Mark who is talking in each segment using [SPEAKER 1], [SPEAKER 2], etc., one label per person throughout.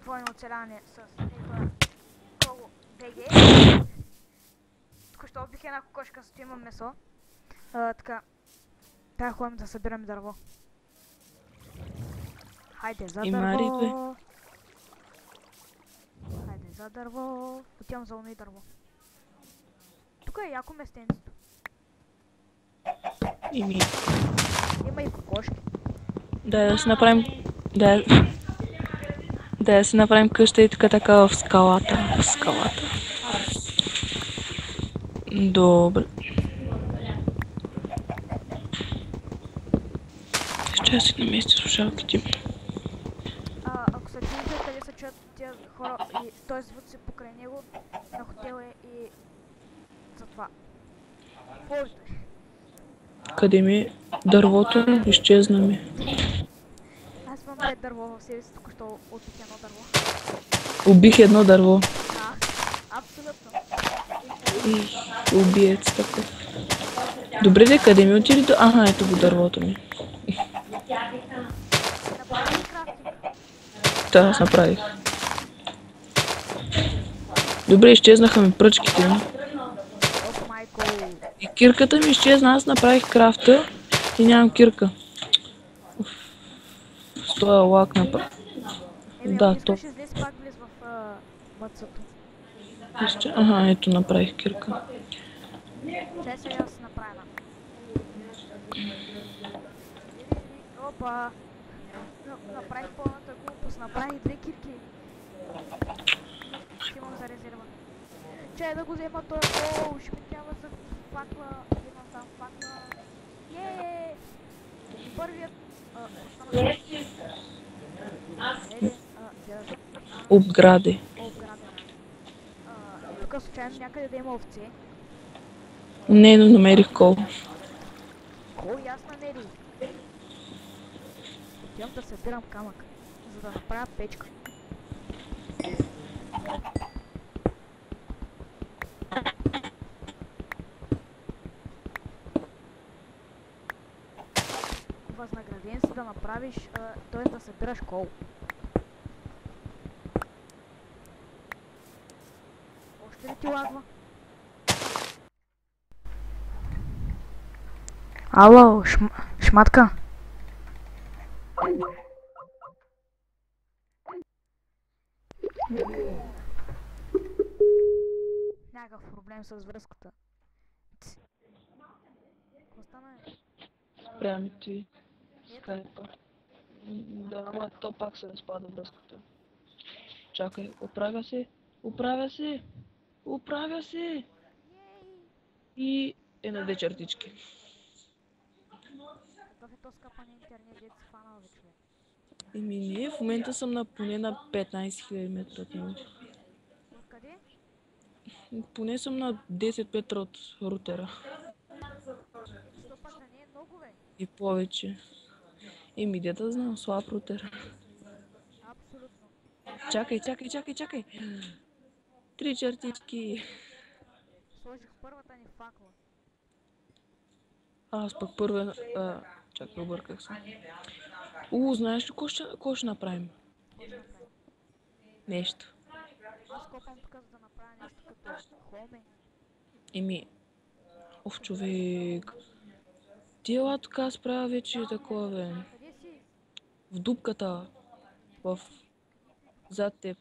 [SPEAKER 1] двойно оцеляване с Creeper Go BG. Току-що убих една кокошка, зато имам месо. Така. Трябва да ходим да събираме дърво. Хайде за дърво. Хайде за дърво. Отивам за уно и дърво. Тук е яко местенцето. Има и кокошки.
[SPEAKER 2] Да си направим... Да си направим къща и така в скалата. В скалата. Добре. Ще си намести слушалките.
[SPEAKER 1] Ако се чуете къде се чуят тия хора и той звук си покрай него, на хотел е и затова. Полите.
[SPEAKER 2] Къде ми дървото? Изчезна ми.
[SPEAKER 1] Аз имам 5 дърво в себе си, току-що убих едно дърво.
[SPEAKER 2] Убих едно дърво.
[SPEAKER 1] Да, абсолютно.
[SPEAKER 2] Убиец такъв. Добре де, къде ми отиде? Аха, ето го дървото ми.
[SPEAKER 1] Направи ли крафтинг?
[SPEAKER 2] Да, аз направих. Добре, изчезнаха ми пръчките.
[SPEAKER 1] Ох, майко.
[SPEAKER 2] И кирката ми изчезна, аз направих крафта и нямам кирка. С този лак направих.
[SPEAKER 1] Еми,
[SPEAKER 2] Да,
[SPEAKER 1] ако искаш излез, пак влез в бъцето.
[SPEAKER 2] Ага, ето направих кирка.
[SPEAKER 1] Чай сега да си направя една. Опа! Направих пълната глупост, направих 2 кирки. Ще имам за резерва. Чай да го взема той. Оу, ще ми трябва за факла. Имам там факла. Еее! Първият...
[SPEAKER 2] Обгради.
[SPEAKER 1] Тук случайно някъде да има овце.
[SPEAKER 2] Не, но намерих кол.
[SPEAKER 1] Кол и аз намерих. Отивам да събирам камък, за да направя печка. Възнаграден си да направиш, т.е. да събираш кол. Още ли ти лагва? Ало, шматка. Някакъв проблем с връзката. Какво стана?
[SPEAKER 2] Спрямо ти скайпа. Да, ама то пак се разпада връзката. Чакай, оправя се. Оправя се. Оправя се. И е на 2 чертички.
[SPEAKER 1] Какъв е то скъпан интернет, дет си фанал бе, човек?
[SPEAKER 2] Еми не, в момента съм на поне на 15 000 метра от него.
[SPEAKER 1] Откъде?
[SPEAKER 2] Поне съм на 10 метра от рутера.
[SPEAKER 1] Що пак да не е много, бе?
[SPEAKER 2] И повече. Еми, де да знам, слаб рутер.
[SPEAKER 1] Абсолютно.
[SPEAKER 2] Чакай. 3 чертички.
[SPEAKER 1] Сложих първата ни факла.
[SPEAKER 2] Аз пък първа... чакай, обърках се. Знаеш ли какво ще направим?
[SPEAKER 1] Какво ще направим?
[SPEAKER 2] Нещо.
[SPEAKER 1] Аз копам тук, за да направя нещо като хоме.
[SPEAKER 2] Еми, човек. Тия тук аз правя вече такова, бе.
[SPEAKER 1] Къде си?
[SPEAKER 2] В дупката. Зад теб.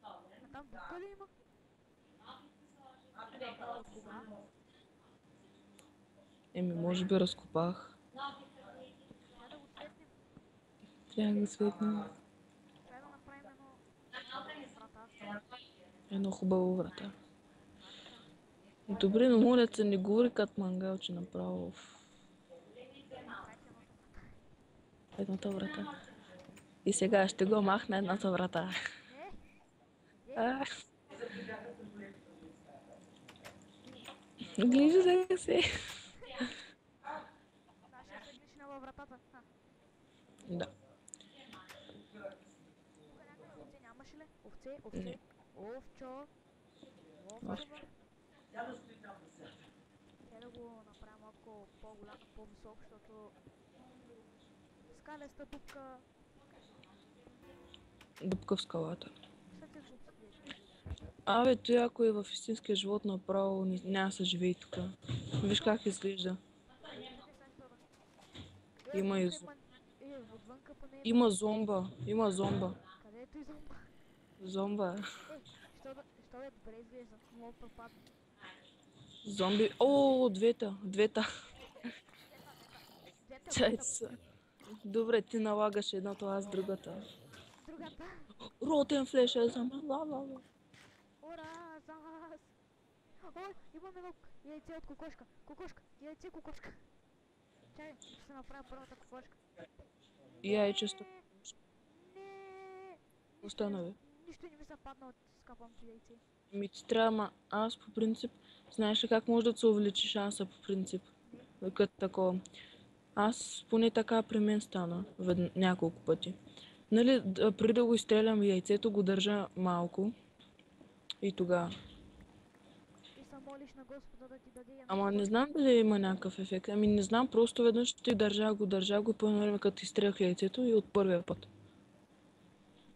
[SPEAKER 1] А там дупка ли има? От кога?
[SPEAKER 2] Еми, може би разкопах.
[SPEAKER 1] Трябва да го цветнем.
[SPEAKER 2] Трябва да го светнем.
[SPEAKER 1] Трябва да направим едно врата.
[SPEAKER 2] Едно хубаво врата. Добре, но моля се, не говори като мангалче направо. Едната врата. И сега ще го махна едната врата. Глижи за се.
[SPEAKER 1] Ще се глишна във вратата.
[SPEAKER 2] Да.
[SPEAKER 1] Тук някъде овце нямаш ли? Овце? Овчо. Овчо. Трябва да го направя малко по-голям, по-висок, защото скалеста дупка.
[SPEAKER 2] Дупка в скалата.
[SPEAKER 1] Са ти глупости вече.
[SPEAKER 2] Абе, той ако е в истинския живот направо, няма да се живее тук. Виж как изглежда.
[SPEAKER 1] Не са втора.
[SPEAKER 2] Има и
[SPEAKER 1] Вътре има... отвънка поне има...
[SPEAKER 2] Има зомба. Има зомба.
[SPEAKER 1] Къде е той зомба?
[SPEAKER 2] Зомба.
[SPEAKER 1] Що е добре изглежда? Мога да пропадне.
[SPEAKER 2] Зомби. О, двете. Двете.
[SPEAKER 1] Двете
[SPEAKER 2] Чай
[SPEAKER 1] бета.
[SPEAKER 2] са. Добре, ти налагаш едното, аз другата.
[SPEAKER 1] Другата.
[SPEAKER 2] Ротен флеш е за мен. Ла, ла, ла.
[SPEAKER 1] Ура, за нас! О, имам едно яйце от кокошка. Кокошка, яйце кокошка. Чай, ще се направя първата кокошка.
[SPEAKER 2] И яйчесто.
[SPEAKER 1] Не!
[SPEAKER 2] Остана, бе.
[SPEAKER 1] Нищо не ми се падна от скапаното яйце.
[SPEAKER 2] Ми ти трябва, ма аз по принцип, знаеш ли как може да се увеличи шанса по принцип? Като такова. Аз поне така при мен стана няколко пъти. Нали, преди да го изстрелям яйцето, го държа малко и тогава.
[SPEAKER 1] И се молиш на Господа да ти даде една
[SPEAKER 2] Ама не
[SPEAKER 1] кокошка.
[SPEAKER 2] знам дали има някакъв ефект. Ами не знам, просто веднъж ти държа го и по едно време като изстрелях яйцето и от първия път.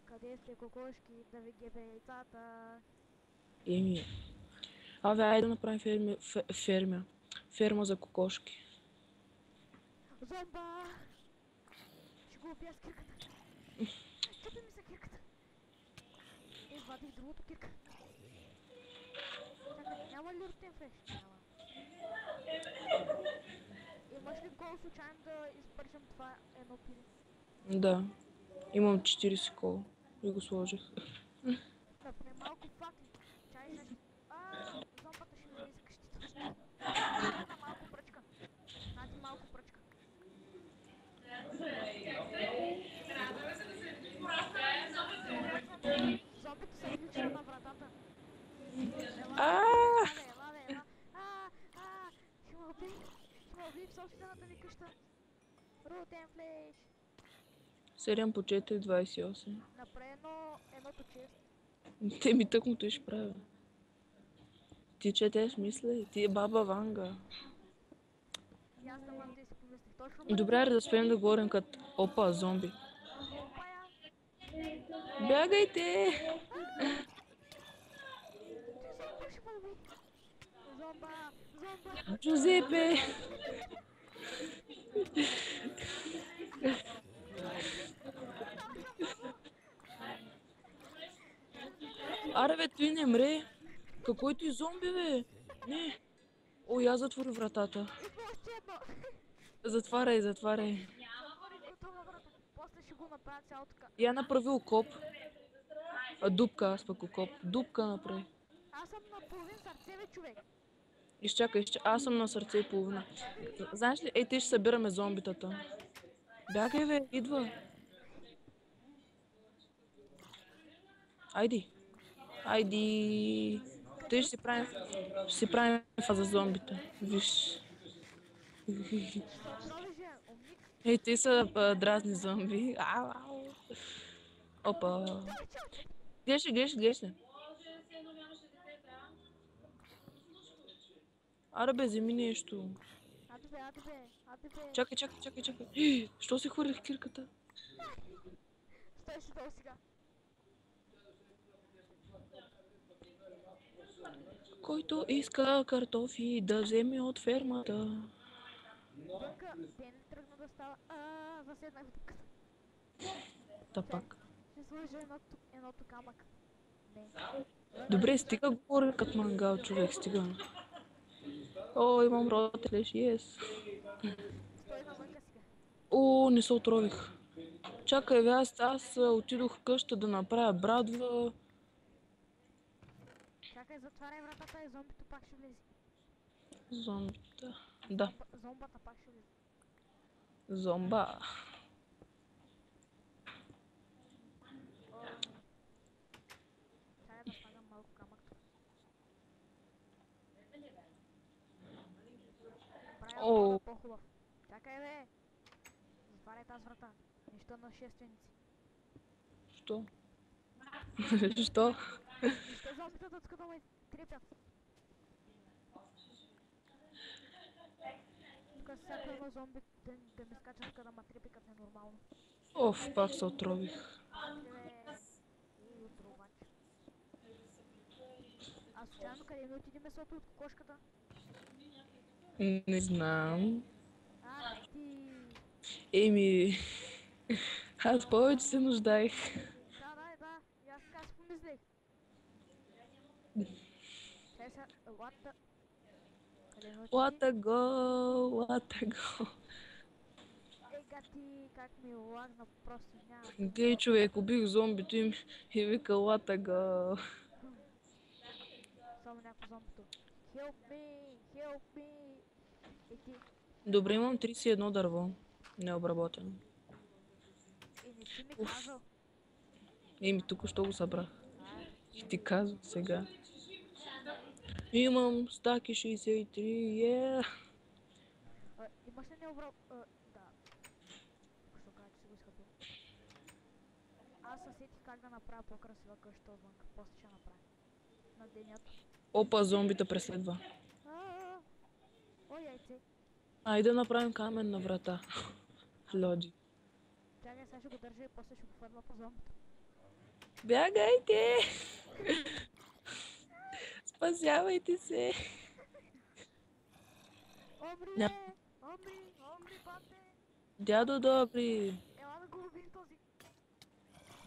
[SPEAKER 1] Къде сте кокошки? Да ви гебе яйцата.
[SPEAKER 2] Еми. Абе, айде да направим ферма за кокошки.
[SPEAKER 1] Зомба! Ще го убия с кирката. Чупи ми се кирката. Извадих другото кирка. Чакай, няма ли рутен фреш? Няма. Имаш ли гол случайно да изпържам това едно пиле?
[SPEAKER 2] Да. Имам 40 кола. И го сложих.
[SPEAKER 1] Напне малко факли. Чай сега ще... зомбата ще ми влезе в къщите. Чакай малко пръчка. Нади малко пръчка. Зомбито се включва на вратата.
[SPEAKER 2] А!
[SPEAKER 1] Ела. Ще ме убий. Ще ме убий в собствената ми къща. Рутен флеш.
[SPEAKER 2] 7 по 4, 28.
[SPEAKER 1] Направи едното чест.
[SPEAKER 2] Те ми тъкмото ще правя. Ти четеш мисли? Ти е баба Ванга.
[SPEAKER 1] И аз на мам ти си помислих точно.
[SPEAKER 2] Добре, айде да спрем да говорим като опа, зомби.
[SPEAKER 1] Опа я.
[SPEAKER 2] Бягайте!
[SPEAKER 1] Ти зомба ще ме уби. Зомба.
[SPEAKER 2] Джузепе! Аре бе, той не мре. Какой ти зомби, бе? Не. О, я затвори вратата.
[SPEAKER 1] Идва още едно.
[SPEAKER 2] Затваряй.
[SPEAKER 1] Затвори готова врата. После ще го направя цяло така.
[SPEAKER 2] Я направи окоп. Дупка, аз пък окоп. Дупка направи.
[SPEAKER 1] Аз съм на половин сърце, бе, човек.
[SPEAKER 2] Изчакай, аз съм на сърце и половина. Знаеш ли, ей, те ще събираме зомбитата. Бягай, бе, идва. Айди. Те ще си правим фаза зомбита. Виж.
[SPEAKER 1] Нови же, умник.
[SPEAKER 2] Ей, те са дразни зомби. Ау. Опа. Гледаш ли? Аре бе, вземи нещо.
[SPEAKER 1] Аде бе.
[SPEAKER 2] Чакай. Що си хвърлих кирката?
[SPEAKER 1] Стой си долу сега.
[SPEAKER 2] Който иска картофи да вземе от фермата.
[SPEAKER 1] Вънка, ден тръгна да става. Заседнах в дупката.
[SPEAKER 2] Тапак.
[SPEAKER 1] Ще сложа едното камък. Не.
[SPEAKER 2] Добре, стига говори като мангал, човек, стига. О, имам ротелеш, yes.
[SPEAKER 1] Стой навънка сега.
[SPEAKER 2] О, не се отрових. Чакай, бе, аз отидох в къща да направя брадва.
[SPEAKER 1] Чакай, затваряй вратата и зомбито пак ще влезе.
[SPEAKER 2] Зомбита. Да,
[SPEAKER 1] Зомбата пак ще влезе.
[SPEAKER 2] зомба.
[SPEAKER 1] Чакай да слагам малко камък. Правя да по-хубав. Чакай, бе! Затваряй тази врата. Нищо нашественици.
[SPEAKER 2] Що? Що?
[SPEAKER 1] Нищо зомбитата тук да ме трепят. Тук всяко едно зомби да ми скача тук да ме трепи като ненормално.
[SPEAKER 2] Оф, пак се отрових.
[SPEAKER 1] Пак ли, бе? А случайно къде ми отиде месото от кокошката?
[SPEAKER 2] Не знам.
[SPEAKER 1] Ах ти!
[SPEAKER 2] Еми, аз повече се нуждаех.
[SPEAKER 1] Да. И аз така си помислех. Чай сега, what the... Къде ми отиде?
[SPEAKER 2] What a go, what a go.
[SPEAKER 1] Ега ти, как ми лагна, просто няма
[SPEAKER 2] Гей, човек, убих зомбито им и вика what a go.
[SPEAKER 1] само някакво зомбито. Help me! Help me! И ти,
[SPEAKER 2] Добре, имам 31 дърво. Необработено.
[SPEAKER 1] и не си ми
[SPEAKER 2] Уф.
[SPEAKER 1] казал.
[SPEAKER 2] Еми, тук що го събрах.
[SPEAKER 1] Ах
[SPEAKER 2] И
[SPEAKER 1] ти.
[SPEAKER 2] ти казвам сега. Имам стаки 63,
[SPEAKER 1] Имаш ли да. Що кажа, че си го изхъпил. Аз се сетих как да направя по-красива къща отвън. После ще направя. На денято.
[SPEAKER 2] Опа, зомбита преследва.
[SPEAKER 1] Ааа. О, яйце.
[SPEAKER 2] Айде да направим каменна врата. Лоди.
[SPEAKER 1] Чакай, сега ще го държа и после ще го фърля по зомбито.
[SPEAKER 2] Бягайте! Спасявайте се!
[SPEAKER 1] Омри,
[SPEAKER 2] Ня...
[SPEAKER 1] бе! Омри, бате!
[SPEAKER 2] Дядо добри!
[SPEAKER 1] Ела да го убим този.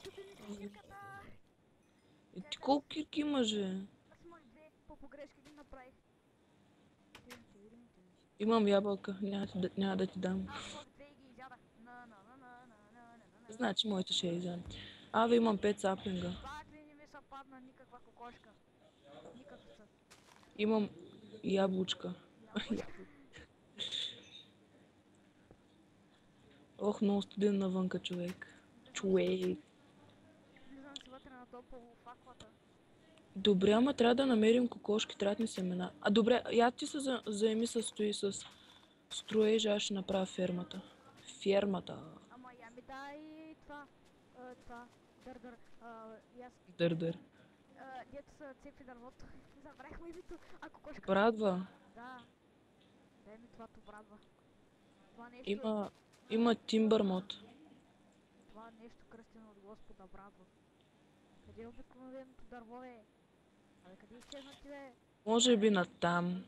[SPEAKER 1] Чупи ми се кирката!
[SPEAKER 2] И ти колко кирки имаш, бе?
[SPEAKER 1] Аз имах две, по погрешка ги направих.
[SPEAKER 2] Имам ябълка, няма да ти дам.
[SPEAKER 1] Аз имах две и ги изядах.
[SPEAKER 2] Значи моите ще я изям. Абе, имам 5 саплинга.
[SPEAKER 1] Пак ли не ми се падна никаква кокошка? Никаква.
[SPEAKER 2] Имам яблучка. Ох, много студен навънка, човек. Човек.
[SPEAKER 1] Влизам си вътре на топло в аквата.
[SPEAKER 2] Добре, ама трябва да намерим кокошки, трябват ни семена. А добре, я ти се заеми с строежа, аз ще направя фермата. Фермата.
[SPEAKER 1] Ама я ми дай това. Това. Дърдър. И аз.
[SPEAKER 2] Дърдър.
[SPEAKER 1] Дето са цепи дървото. Забрах му името. А кокошка.
[SPEAKER 2] Брадва.
[SPEAKER 1] Да. Дай ми това брадва. Това нещо.
[SPEAKER 2] Има тимбър мод.
[SPEAKER 1] Това нещо кръстено от Господа брадва. Къде е обикновеното дърво, бе? Абе, къде изчезна ти, бе?
[SPEAKER 2] Може би натам.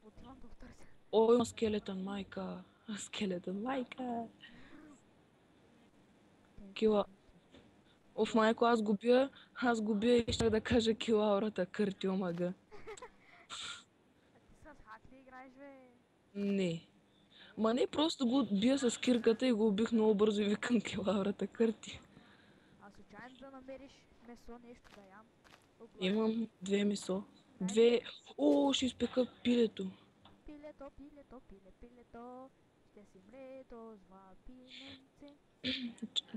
[SPEAKER 1] Отивам да го търся.
[SPEAKER 2] О, има скелетън, майка. Скелетън, майка. Кила. Оф, майко, аз губя и щях да кажа килаурата, къртил мага.
[SPEAKER 1] А ти с хак ли играеш, бе?
[SPEAKER 2] Не. Ма не, просто го бия с кирката и го убих много бързо и викам килаурата, кърти.
[SPEAKER 1] А случайно да намериш месо, нещо да ям?
[SPEAKER 2] Имам 2 месо.
[SPEAKER 1] Дай ми.
[SPEAKER 2] 2. О, ще изпека пилето.
[SPEAKER 1] Пилето, ще си млето, зва пиленце.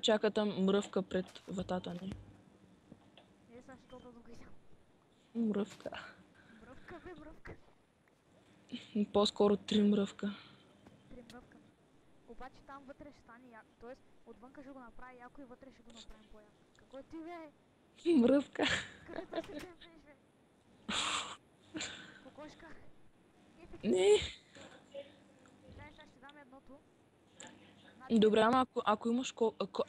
[SPEAKER 2] Чака там мръвка пред вратата ни.
[SPEAKER 1] Не, сега ще толкова да го ям.
[SPEAKER 2] Мръвка.
[SPEAKER 1] Мръвка, бе, мръвка.
[SPEAKER 2] По-скоро 3 мръвка.
[SPEAKER 1] Три мръвка. Обаче там вътре ще стане яко. Тоест, отвънка ще го направи яко и вътре ще го направим по-яко. Какво е ти, бе?
[SPEAKER 2] Мръвка.
[SPEAKER 1] Където се темпеш, бе? Кокошка.
[SPEAKER 2] Не.
[SPEAKER 1] Дай, сега ще дам едното. Значи,
[SPEAKER 2] Добре, ама ако имаш кокли,
[SPEAKER 1] ето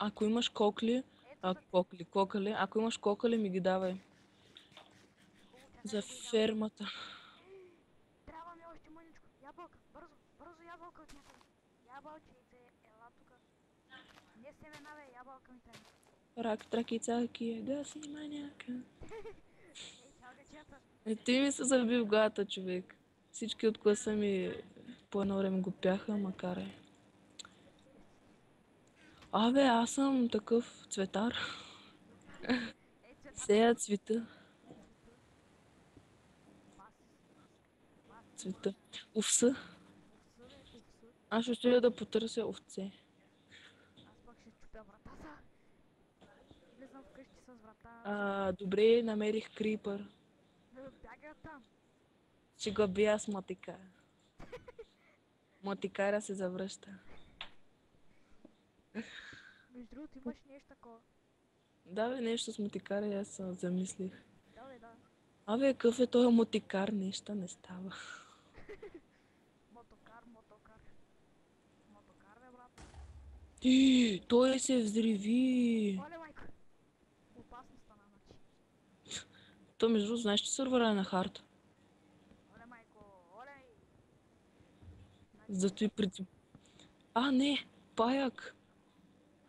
[SPEAKER 2] ако имаш кокали, ми ги давай.
[SPEAKER 1] хубаво, чакай
[SPEAKER 2] За
[SPEAKER 1] да го изям.
[SPEAKER 2] фермата.
[SPEAKER 1] Трябва ми още мъничко. Ябълка, бързо ябълка от някъде. Ябълчице, ела тука. Не семена, бе, ябълка ми трябва.
[SPEAKER 2] Рак, траки, цаки, гаси, маняка.
[SPEAKER 1] Ей, чалгачета.
[SPEAKER 2] Ти ми се заби в главата, човек. Всички от класа ми по едно време го пяха, макар е. Абе, аз съм такъв цветар.
[SPEAKER 1] Ей, цвета.
[SPEAKER 2] Сея цвета.
[SPEAKER 1] Бас.
[SPEAKER 2] Цвета. Овса.
[SPEAKER 1] Овса, бе, овса.
[SPEAKER 2] Аз ще стоя да потърся овце.
[SPEAKER 1] Аз пък ще чупя вратата. Влизам вкъщи с врата.
[SPEAKER 2] Добре, намерих крипър.
[SPEAKER 1] Бягай оттам.
[SPEAKER 2] Ще го бия с мотика. Мотикара се завръща.
[SPEAKER 1] Между другото имаш нещо такова.
[SPEAKER 2] Да, бе, нещо с мотикара и аз се замислих.
[SPEAKER 1] Да, бе, да.
[SPEAKER 2] Абе, какъв е този мотикар? Нещо не става.
[SPEAKER 1] Мотокар. Мотокар, бе, брат.
[SPEAKER 2] Той се взриви.
[SPEAKER 1] Оле, майко. Опасно стана, значи.
[SPEAKER 2] То между другото, знаеш, че сървъра е на хард.
[SPEAKER 1] Оле, майко, оле!
[SPEAKER 2] Зато и преди... А, не! Паяк!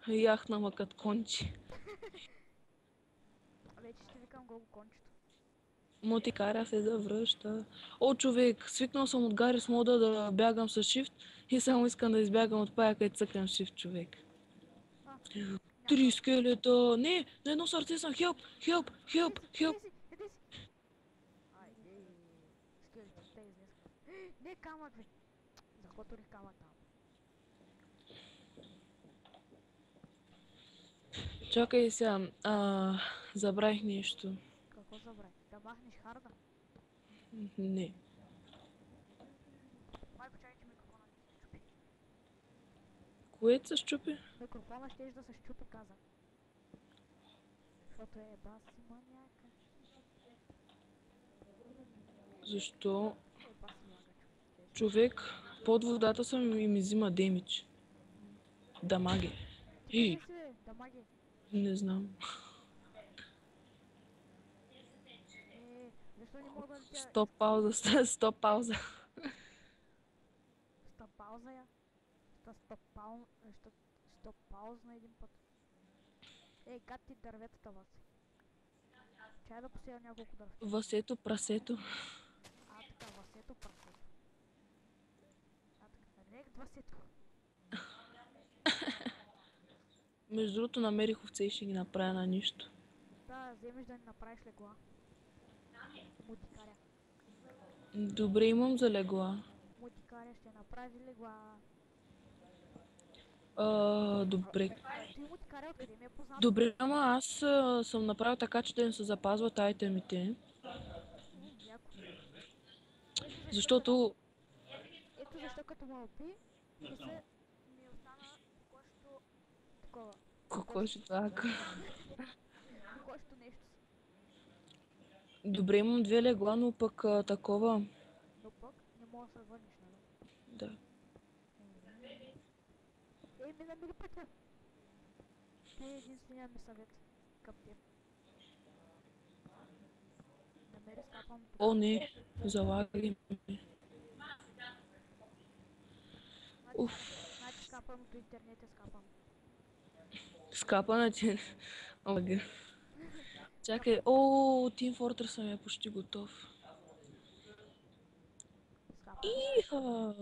[SPEAKER 2] Яхнала кът кончи.
[SPEAKER 1] Вече ще викам Гого кончето.
[SPEAKER 2] Мотикаря се да връща. О, човек, свикнал съм от Гаррис мода да бягам с shift и само искам да избягам от паяка и цъкам shift, човек.
[SPEAKER 1] А,
[SPEAKER 2] 3 скелета! Не! На едно сърце съм! Хелп! Хелп! Хелп! Хелп!
[SPEAKER 1] Еди си! Айде! Скелетите те изнесха. Не, камък, бе! Захоторих камък там.
[SPEAKER 2] Чакай сега. Забравих нещо.
[SPEAKER 1] Какво забравих? Да махнеш харда?
[SPEAKER 2] Не.
[SPEAKER 1] Майко, чакай, че микрофона ми се щупи.
[SPEAKER 2] Което се щупи?
[SPEAKER 1] Микрофона щеш да се щупи, казах. Защото е баси маняка.
[SPEAKER 2] Защо?
[SPEAKER 1] Е баси мага,
[SPEAKER 2] Човек, под водата съм и ми взима демидж. Дамаги. Ей,
[SPEAKER 1] Къде си, бе? Дамаги.
[SPEAKER 2] не знам.
[SPEAKER 1] Защо не мога да летя?
[SPEAKER 2] Стоп пауза, стоп пауза.
[SPEAKER 1] Стоп пауза я. Стоп пауза на един път. Гад ти дърветата вас. Чай да посея няколко дървета.
[SPEAKER 2] Васето, прасето.
[SPEAKER 1] Така, васето, прасето. Така, рект васето.
[SPEAKER 2] Между другото намерих овце и ще ги направя на нищо.
[SPEAKER 1] Да, вземеш да ни направиш легла. Мутикаря.
[SPEAKER 2] Добре, имам за легла.
[SPEAKER 1] Мутикаря ще направи легла.
[SPEAKER 2] Добре.
[SPEAKER 1] Ти мутикаря откъде ми е познат?
[SPEAKER 2] Добре, ама аз съм направил така, че да не се запазват айтемите.
[SPEAKER 1] Яко.
[SPEAKER 2] Защото...
[SPEAKER 1] Ето защо като ме опи, ми остана кокошето такова.
[SPEAKER 2] Кокоши така.
[SPEAKER 1] Кокошето нещо си.
[SPEAKER 2] Добре, имам 2 легла, но пък такова...
[SPEAKER 1] Но пък не мога да се върнеш, нали?
[SPEAKER 2] Да.
[SPEAKER 1] Ми намери пътя. Те е единствения ми съвет към теб. Намери скапам.
[SPEAKER 2] О, не, залагай ми.
[SPEAKER 1] Значи скапам до интернет е скапам.
[SPEAKER 2] Скапа на ти. Лагер. Чакай, Team Fortress ми е почти готов. Иха!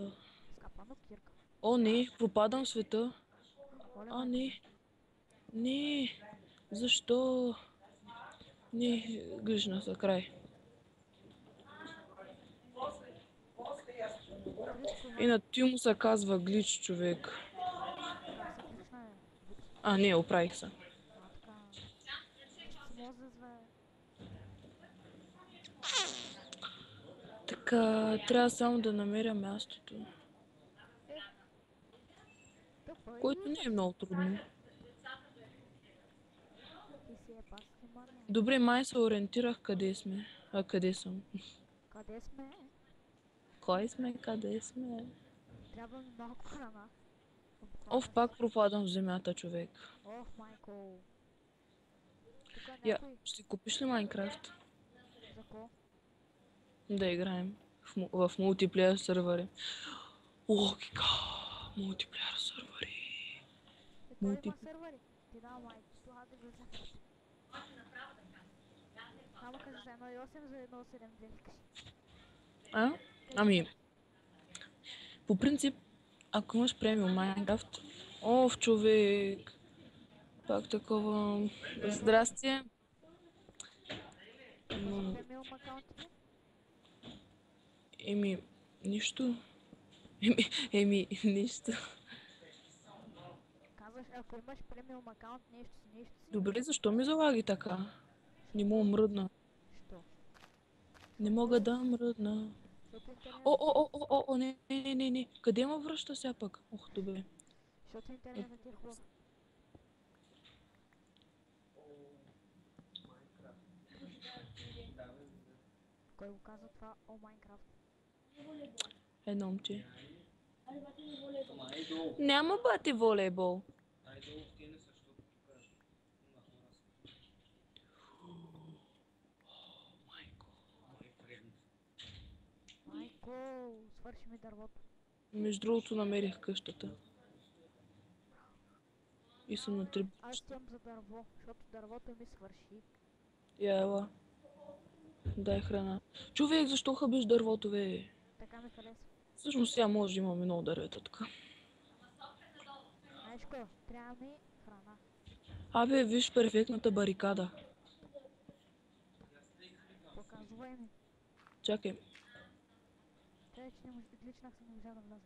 [SPEAKER 1] Скапам от кирка.
[SPEAKER 2] О, не, пропадам в света.
[SPEAKER 1] Оле,
[SPEAKER 2] Не. Не. Защо? Не, грижна за край. И на ти му се казва глич, човек.
[SPEAKER 1] Как се клична е?
[SPEAKER 2] Не, оправих се.
[SPEAKER 1] Така. Ще може да
[SPEAKER 2] Така, трябва само да намеря мястото. Което не е много трудно.
[SPEAKER 1] Ти си е баси мания.
[SPEAKER 2] Добре, май се ориентирах къде сме. Къде съм?
[SPEAKER 1] Къде сме?
[SPEAKER 2] Кой сме? Къде сме?
[SPEAKER 1] Трябва ми малко храна.
[SPEAKER 2] Пак пропадам в земята, човек.
[SPEAKER 1] Майко. Тука някой...
[SPEAKER 2] Ще купиш ли Майнкрафт?
[SPEAKER 1] За ко?
[SPEAKER 2] Да играем в мултиплеер сървъри. Логика! Мултиплеер сървъри.
[SPEAKER 1] Той има сървъри. Ти да, майко. Това да влезем. Само кажи за 1.8 за 1.7.2 викаш.
[SPEAKER 2] Ами, по принцип, ако имаш премиум Майнкрафт, човек, пак такова, здрасти.
[SPEAKER 1] Премиум акаунтите?
[SPEAKER 2] Нищо. Нищо.
[SPEAKER 1] Казваш, ако имаш премиум акаунт, нещо си.
[SPEAKER 2] Добре, защо ми залаги така? Не мога мръдна.
[SPEAKER 1] Що?
[SPEAKER 2] Не мога да мръдна. Не. Къде ме връща сега пък? Добре.
[SPEAKER 1] Защото интернетът ти е хубав. Кой го каза това о Майнкрафт?
[SPEAKER 2] Едно момче. Няма бати волейбол.
[SPEAKER 1] свърши ми дървото.
[SPEAKER 2] Между другото намерих къщата. И съм на 3
[SPEAKER 1] Аз
[SPEAKER 2] букчета.
[SPEAKER 1] имам за дърво, защото дървото ми свърши.
[SPEAKER 2] Я ела. Дай храна. Човек, защо хабиш дървото, бе?
[SPEAKER 1] Така ми харесва.
[SPEAKER 2] Всъщност сега може да имаме много дървета тук.
[SPEAKER 1] Знаеш какво? Трябва ми храна.
[SPEAKER 2] Абе, виж перфектната барикада.
[SPEAKER 1] Показвай ми.
[SPEAKER 2] Чакай.
[SPEAKER 1] Тъй, че личнах се не можа да вляза.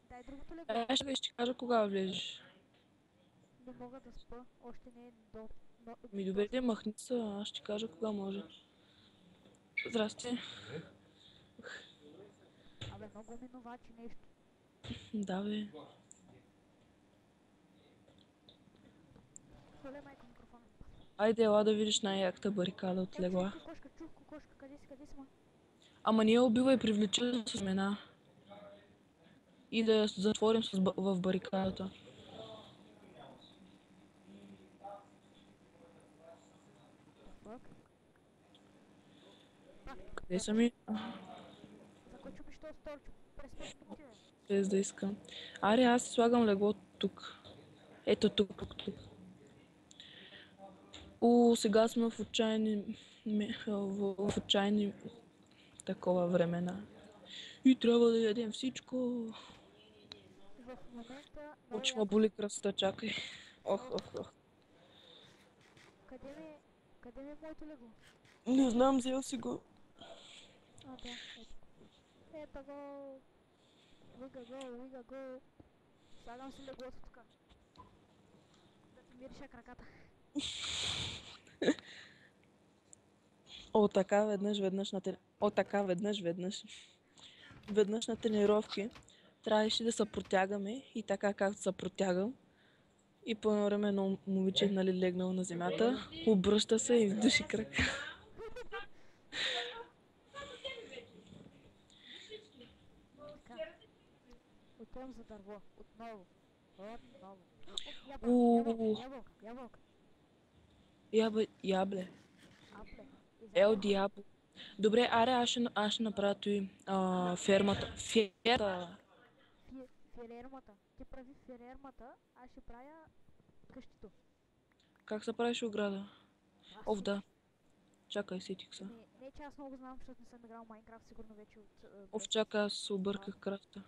[SPEAKER 1] Дай другото легло.
[SPEAKER 2] Ще ти кажа кога влезеш.
[SPEAKER 1] Не мога да спа. Още не е до...
[SPEAKER 2] Ми добре, де махни се, аз ще ти кажа кога може. Здрасти.
[SPEAKER 1] Абе, много минувачи нещо.
[SPEAKER 2] Да, бе.
[SPEAKER 1] Хвърля майко микрофона.
[SPEAKER 2] Айде, ела да видиш най-яката барикада от легла.
[SPEAKER 1] Чух кокошка, къде си, ма?
[SPEAKER 2] Ама ние убивай, привлече с мена. И да я затворим в барикадата.
[SPEAKER 1] Фак.
[SPEAKER 2] Къде са ми?
[SPEAKER 1] За кой чупиш този столчо? Преспеш тук ти, бе.
[SPEAKER 2] Без да искам. Аре, аз си слагам легло тук. Ето тук. Сега сме в отчаяни такова времена. И трябва да ядем всичко.
[SPEAKER 1] В момента...
[SPEAKER 2] Почва боли кръста, чакай. Ох.
[SPEAKER 1] Къде ми е моето легло?
[SPEAKER 2] Не знам, взел си го.
[SPEAKER 1] А, да, ето. Ето го. Вига го. Слагам си леглото тук. Да ти мириша краката.
[SPEAKER 2] Веднъж на тренировки трябваше да се протягаме и така както се протягам. И по едно време едно момиче легнало на земята, обръща се и вдуши крак.
[SPEAKER 1] Така. Отивам за дърво. Отново. Ябълка.
[SPEAKER 2] Ябле.
[SPEAKER 1] Апле.
[SPEAKER 2] Ел диабло. Добре, аре, аз ще направя той фермата.
[SPEAKER 1] Ферермата. Ти прави ферермата, аз ще правя къщито.
[SPEAKER 2] Как се правиш ограда? Да. Чакай, сетих се.
[SPEAKER 1] Не, че аз много знам, защото не съм играл Майнкрафт сигурно вече от...
[SPEAKER 2] Чакай, аз се обърках крафта.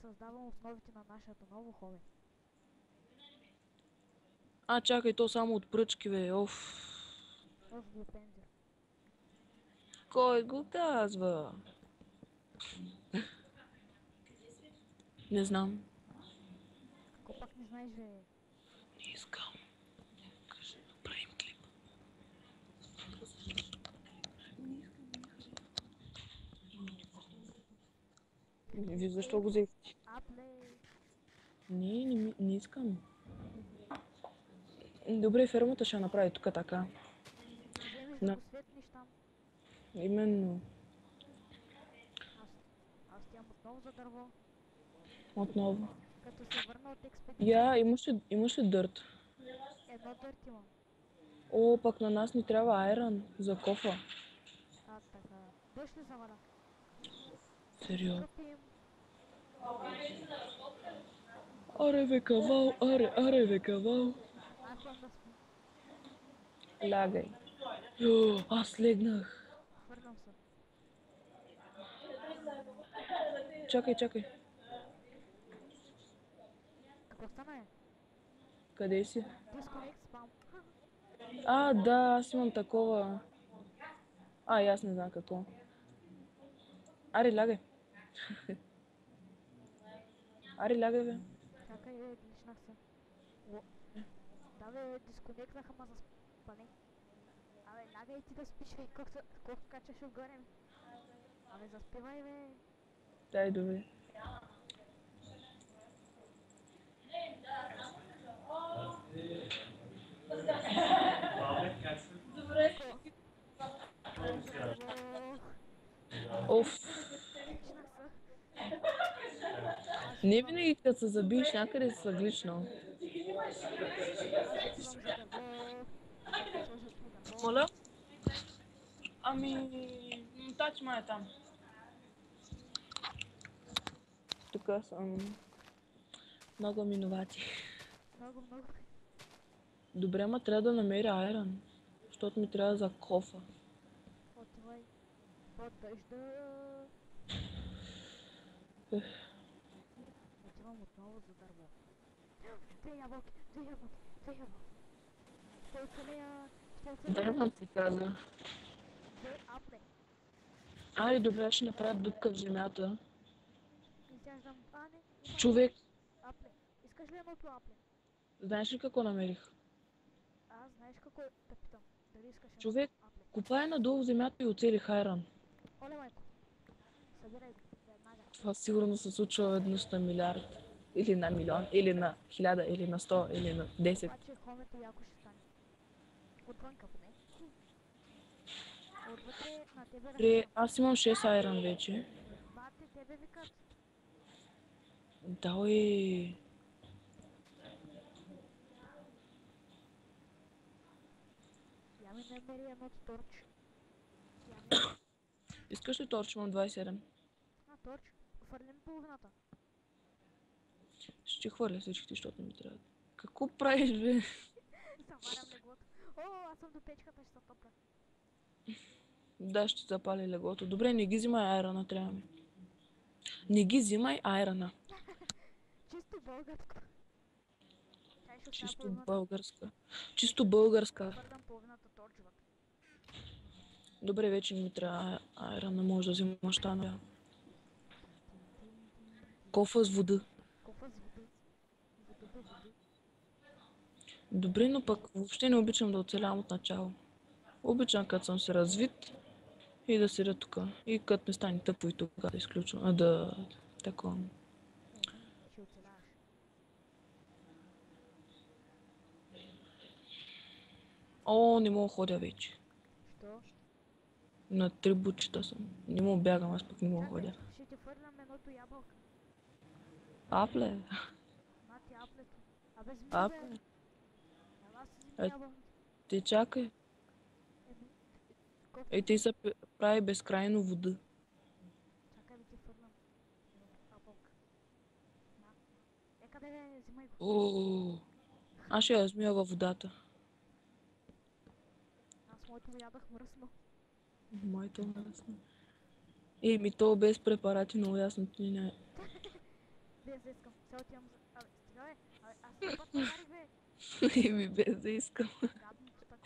[SPEAKER 1] Създавам основите на нашето ново хобби.
[SPEAKER 2] Чакай, то само от пръчки, бе,
[SPEAKER 1] Глупензия.
[SPEAKER 2] Кой го казва? Не знам.
[SPEAKER 1] Ако пак не знаеш, бе...
[SPEAKER 2] Не искам. Кажи, правим клип. Вие защо го взехте?
[SPEAKER 1] Апле.
[SPEAKER 2] Не искам. Добре, фермата ще направи тук така.
[SPEAKER 1] Вземеш да го светниш там.
[SPEAKER 2] Именно.
[SPEAKER 1] Аз тям отново за дърво.
[SPEAKER 2] Отново.
[SPEAKER 1] Като се върна от експедиция.
[SPEAKER 2] Имаш ли дърт?
[SPEAKER 1] Едно дърт имам.
[SPEAKER 2] Пък на нас ни трябва айрон за кофа.
[SPEAKER 1] Така. Дъжд ли заваля?
[SPEAKER 2] Сериозно.
[SPEAKER 1] Къпим.
[SPEAKER 2] Аре бе кавал.
[SPEAKER 1] Аз ходам да спим.
[SPEAKER 2] Лягай. Аз легнах.
[SPEAKER 1] Хвърлям се.
[SPEAKER 2] Чакай.
[SPEAKER 1] Какво стана, е?
[SPEAKER 2] Къде си?
[SPEAKER 1] Disconnect spam.
[SPEAKER 2] Да, аз имам такова. И аз не знам какво. Аре, лягай. Аре, лягай, бе.
[SPEAKER 1] Чакай, личнах се. Да, бе, дисконектнах, ама за спане. Абе, лягай ти да спиш, бе, колко качаш отгоре, бе. Абе, заспивай, бе.
[SPEAKER 2] Дай, добре. Добре.
[SPEAKER 1] Личнах се.
[SPEAKER 2] Не винаги като се забиеш някъде си съгличнал.
[SPEAKER 1] Аз отивам за дърво.
[SPEAKER 2] Моля? качи май там. Тук съм много минувати.
[SPEAKER 1] Много, много.
[SPEAKER 2] Добре, ама трябва да намеря айрон, защото ми трябва за кофа.
[SPEAKER 1] Отивай. Под дъжда. Отивам отново за дърво. Две ябълки, две ябълки, две ябълки. Ще оцелея, ще оцелея.
[SPEAKER 2] Да, ти каза.
[SPEAKER 1] Две апле.
[SPEAKER 2] Ай, добре, ще направя дупка в земята.
[SPEAKER 1] Изяждам. А, не, има
[SPEAKER 2] Човек,
[SPEAKER 1] апле. Искаш ли едното апле?
[SPEAKER 2] знаеш ли какво намерих?
[SPEAKER 1] Знаеш какво те питам? Дали искаш едното
[SPEAKER 2] Човек,
[SPEAKER 1] апле?
[SPEAKER 2] копая надолу в земята и оцелих айрон.
[SPEAKER 1] Оле, майко. Събирай го. Веднага.
[SPEAKER 2] Това сигурно се случва веднъж на милиард. Или на милион, или на 1000, или на 100, или на 10.
[SPEAKER 1] Обаче хомето яко ще стане. Отвънка поне. Отвътре на тебе
[SPEAKER 2] Добре, аз имам 6 айрон вече.
[SPEAKER 1] Бате, тебе викат.
[SPEAKER 2] Давай.
[SPEAKER 1] Я ми намери едното торч. Я ми...
[SPEAKER 2] Искаш ли торч? Имам 27.
[SPEAKER 1] Торч. Хвърлим половината.
[SPEAKER 2] Ще хвърля всичките, защото ми трябва. Какво правиш, бе?
[SPEAKER 1] Заварям леглото. О, аз съм до печката, ще се топля.
[SPEAKER 2] Да, ще запали леглото. Добре, не ги взимай айрона, трябва ми. Не ги взимай айрона.
[SPEAKER 1] Чисто българско. Чай ще оставя
[SPEAKER 2] Чисто
[SPEAKER 1] половината.
[SPEAKER 2] българска. Чисто българска.
[SPEAKER 1] Хвърлям половината торчвата.
[SPEAKER 2] Добре, вече не ми трябва айрона, може да взимаш тана. Кофа с вода.
[SPEAKER 1] Кофа с вода. Вода бе вода.
[SPEAKER 2] Добре, но пък въобще не обичам да оцелявам от начало. Обичам като съм се развит и да седя тук. И като ми стане тъпо и тук да изключвам. Такова.
[SPEAKER 1] Ще оцеляваш.
[SPEAKER 2] О, не мога ходя вече.
[SPEAKER 1] Що?
[SPEAKER 2] На 3 бучета съм. Не мога бягам, аз пък не мога ходя.
[SPEAKER 1] Ще ти фърлям едното ябълка.
[SPEAKER 2] Апле.
[SPEAKER 1] На ти аплето. Абе, зми бе.
[SPEAKER 2] Апле.
[SPEAKER 1] Ела си
[SPEAKER 2] Е.
[SPEAKER 1] зими ябълка.
[SPEAKER 2] Ти чакай.
[SPEAKER 1] Кофе.
[SPEAKER 2] Ти се прави безкрайно вода.
[SPEAKER 1] Чакай да ти фърлям. Ябълка. На. Къде бе, взимай го.
[SPEAKER 2] О, аз ще я змия във водата.
[SPEAKER 1] Аз моето ядах мръсно.
[SPEAKER 2] Майто мръсна. Ми то без препарати, много ясно ти не.
[SPEAKER 1] Без да искам. Сега отивам за... Абе, стига бе. Абе, аз не път подарих бе.
[SPEAKER 2] Ми без да искам.
[SPEAKER 1] Гадното такова.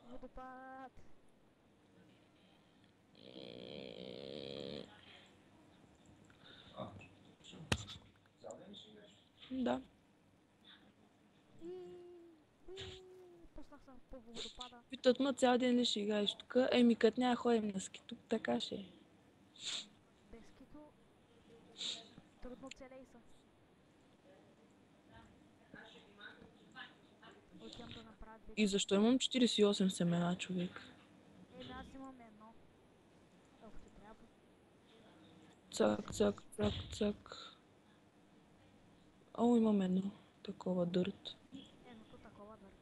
[SPEAKER 1] Водопад.
[SPEAKER 2] Да.
[SPEAKER 1] Пуснах съм по водопада.
[SPEAKER 2] Питат ма цял ден ли ще играеш тук? Като няма ходим на ски тук, така ще е.
[SPEAKER 1] Без кито трудно целей са. Отивам да направя две.
[SPEAKER 2] И защо имам 48 семена, човек?
[SPEAKER 1] Аз имам едно. Ако ти трябва.
[SPEAKER 2] Цак, цак, цак, цак. О, имам едно. Такова дърт.
[SPEAKER 1] Едното такова дърт.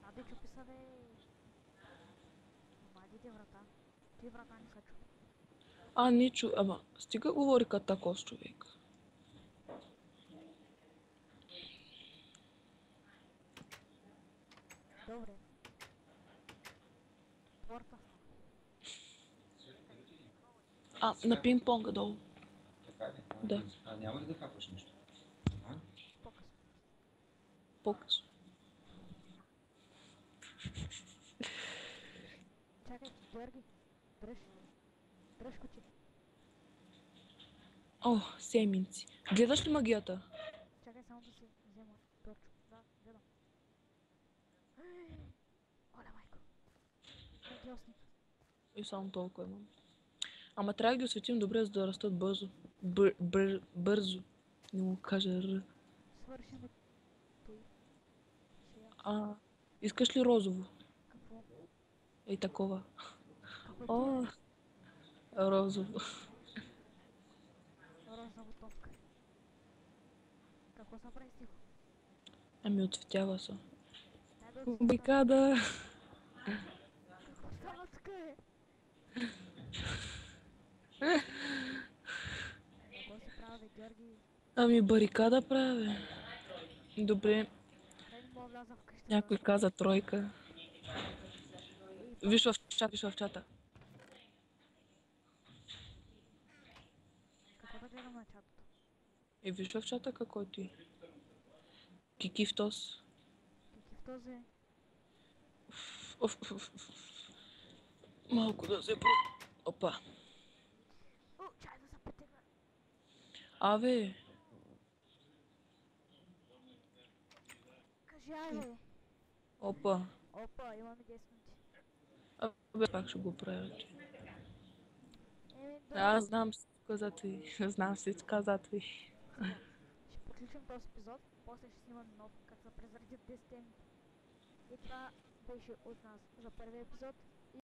[SPEAKER 1] Аде чупи са бе. Обадите врата. Ти врата не са чупи.
[SPEAKER 2] Не ама стига говори като таков човек.
[SPEAKER 1] Добре. Порта.
[SPEAKER 2] На пинг-понга долу.
[SPEAKER 3] Така ли?
[SPEAKER 2] Да.
[SPEAKER 3] Няма ли да хапваш нещо?
[SPEAKER 1] По-късно.
[SPEAKER 2] Показ.
[SPEAKER 1] Чакай, Георги. Дръж. Дръж куче.
[SPEAKER 2] О, семенци. Гледаш ли магията?
[SPEAKER 1] Чакай само да си взема торчо. Да, гледам. Оля майко. Радиосник.
[SPEAKER 2] И само толкова имам. Ама трябва да ги осветим добре, за да растат бързо. Бързо. Не му кажа р.
[SPEAKER 1] Свършиме той. Ще
[SPEAKER 2] Искаш ли розово?
[SPEAKER 1] какво?
[SPEAKER 2] Такова.
[SPEAKER 1] Какво
[SPEAKER 2] О, розово.
[SPEAKER 1] Розова топка. Какво са прави с него?
[SPEAKER 2] Отцветява се.
[SPEAKER 1] Дай да
[SPEAKER 2] Бикада.
[SPEAKER 1] Какво си правя, бе, Георги?
[SPEAKER 2] Ами барикада правя. Добре,
[SPEAKER 1] Край не мога вляза вкъщи.
[SPEAKER 2] някой каза тройка.
[SPEAKER 1] Ей,
[SPEAKER 2] Виж в чата, виж в чата.
[SPEAKER 1] какво да гледам на чатото?
[SPEAKER 2] И виж в чата какво ти. Кикифтос.
[SPEAKER 1] Какив този?
[SPEAKER 2] Малко да се про... Опа.
[SPEAKER 1] О, чай да се потегна.
[SPEAKER 2] Абе,
[SPEAKER 1] Кажи, ай, бе.
[SPEAKER 2] опа.
[SPEAKER 1] Опа, имаме 10 минути.
[SPEAKER 2] Абе, пак ще го правя.
[SPEAKER 1] Еми,
[SPEAKER 2] Аз знам всичко за ти. Знам всичко за ти.
[SPEAKER 1] сега. Ще приключим този епизод, после ще снимам нов, как се презредят 10 теми. И това беше от нас за първи епизод.